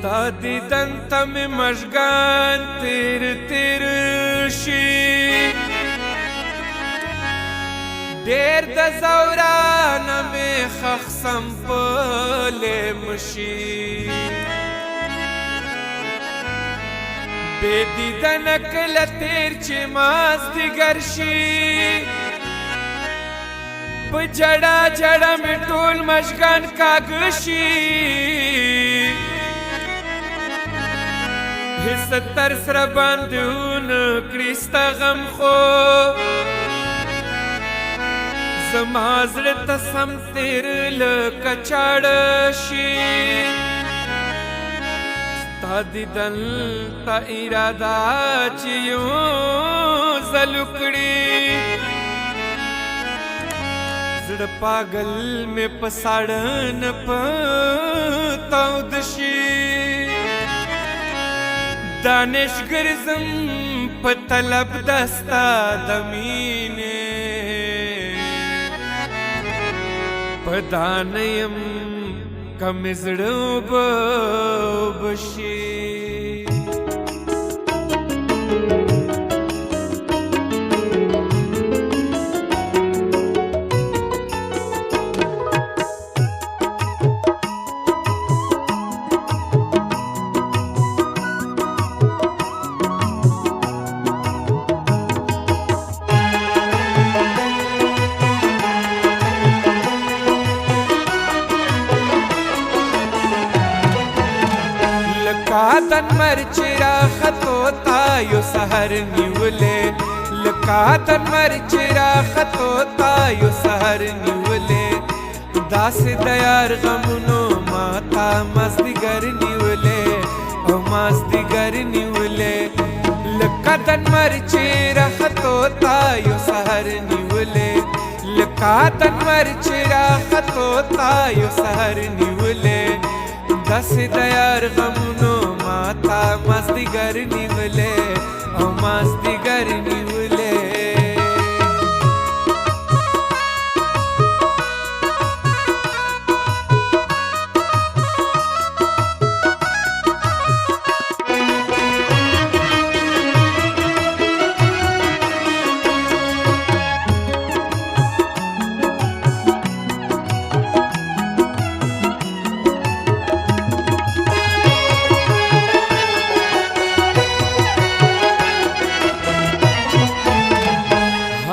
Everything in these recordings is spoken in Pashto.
ستا دیدن ته مې مژګان تیر تیر شي ډېر د زورانه مې خښ سم په لیم شي بې دیدنه کله تیر چې مازدیګر شي په جړه جړه مې ټول مژګان کاږه شي هېڅ تر سره باندې ونه کړي ستا غم خو زما زړه ته سم تېر لکه چاړه شي ستا دیدن ته اراده چې یو ځل وکړي زړه پاگل مې په ساړه نه په تاود شي دانش ګرځم په طلب د ستا د مینې په دا نه یم که مې زړه اوبه شي لکاتن مرچ راختو تا یو سحر نیولې لکاتن مرچ راختو تا یو سحر نیولې داسې د یار غمونو ماتا مازدیګر نیولې او مازدیګر نیولې لکاتن مرچ راختو تا یو سحر نیولې لکاتن مرچ راختو تا یو سحر نیولې داسې د یار غمونو ماتا مازدیګر نیولې او مازدیګر نیولې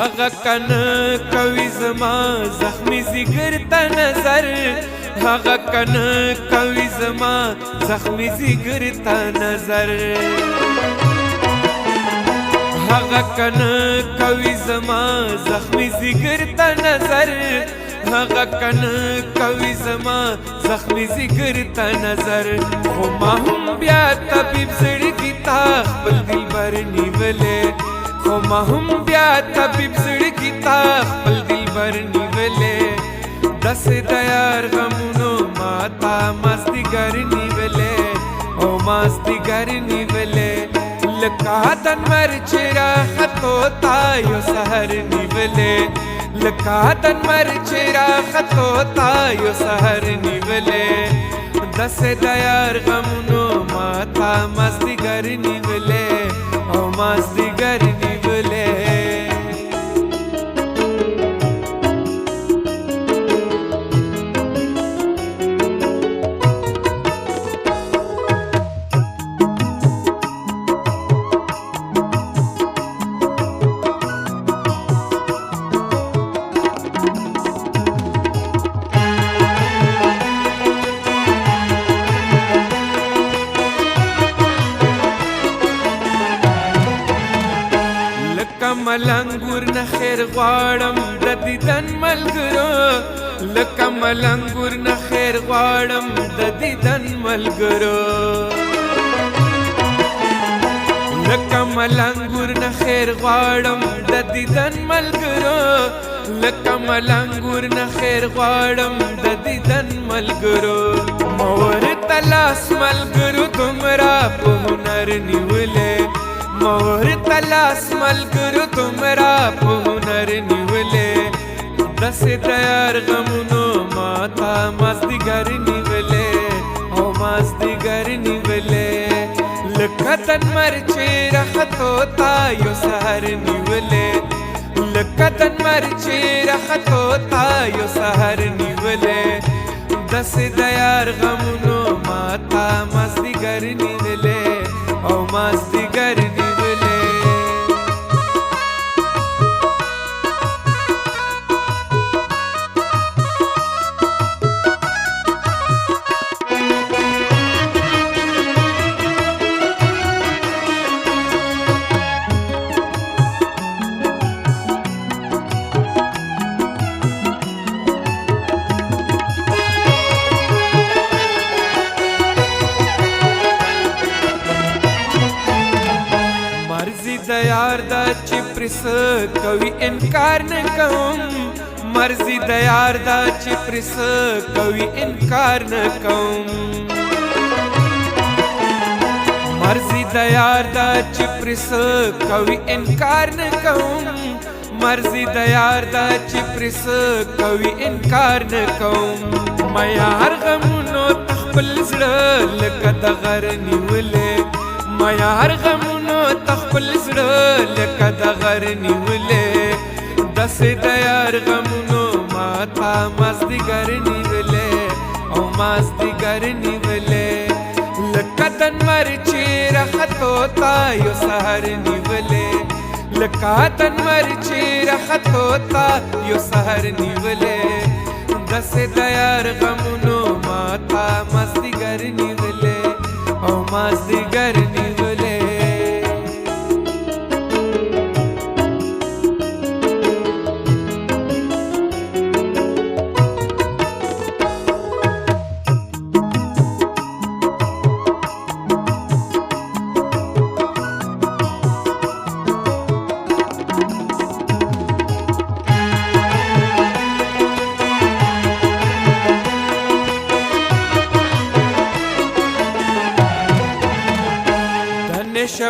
هغه کنه کوي زما زخمی زیګر ته نظر هغه کنه کوي زما زخمی زیګر ته نظر هغه کنه کوي زما زخمی زیګر ته نظر هغه کنه کوي زما زخمی زیګر ته نظر خو ما هم بیا طبیب زړګي تا خپل دلبر نیولې خو ما هم بیا طبیب زړګي تا خپل دلبر نیولې داسې د یار غمونو ماتا مازدیګر نیولې او مازدیګر نیولې لکاتن مرچ راختو تا یو سحر نیولې لکاتن مرچ راختو تا یو سحر نیولې داسې د یار غمونو ماتا مازدیګر نیولې او مازدیګر نیولې ملنګور نه خیر غواړم د دیدن ملګرو لکه ملنګور نه خیر غواړم د دیدن ملګرو لکه ملنګور نه خیر غواړم د دیدن ملګرو لکه ملنګور نه خیر غواړم د دیدن ملګرو مور تلاس ملګرو تمرا په هنر نیولې مور تلاس ملګرو تمرا په هنر نیولې داسې د یار غمونو ماتا مازدیګر نیولې او مازدیګر نیولې لکتن مرچی رختو تا یو سهر نیولے لکتن مرچی رختو تا یو سهر نیولے دس دیار غمونو ماتا مازدیگر نیولے او مازدیگر نیولے यार दा चिप्रिस कवि इनकार न कहूं मर्जी दयार दा चिप्रिस कवि इनकार न कहूं मर्जी दयार दा चिप्रिस कवि इनकार न कहूं मर्जी दयार दा चिप्रिस कवि इनकार न कहूं मैं यार गमुनो तखपल जड़ा लका दगर निवले मैं यार गमुनो तखपल जड़ा लका दगर निवले दस दयार गमुनो माता मazdigar निवले ओ मazdigar निवले लका तन मरची रखतो ता यो सहर निवले लका तन मरची रखतो ता यो सहर निवले दस दयार गमुनो माता मazdigar निवले ओ मazdigar निवले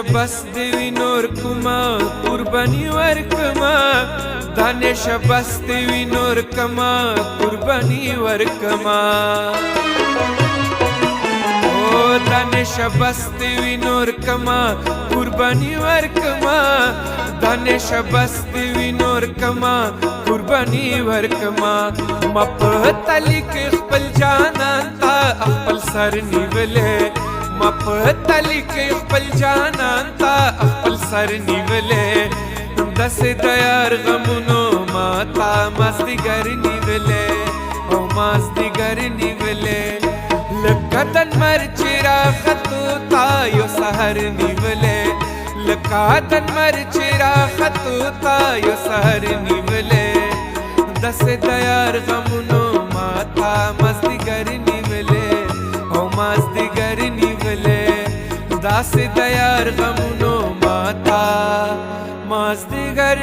बस देवी नूर कुमा कुर्बानी वर्कमा दानिश बस देवी नूर कमा कुर्बानी वर्कमा ओ दानिश बस देवी नूर कमा कुर्बानी वर्कमा दानिश बस देवी नूर कमा कुर्बानी वर्कमा मप तलिक खपल जाना ता खपल सर निवले मप तलिक खपल जाना ता खपल सर निवले दस दयार गमुनो माता मazdigar निवले ओ मazdigar निवले लकतन मरची रखतो ता यो सहर निवले लकतन मरची रखतो ता यो सहर निवले दस दयार गमुनो माता मazdigar निवले ओ मazdigar निवले दस दयार गमुनो माता मazdigar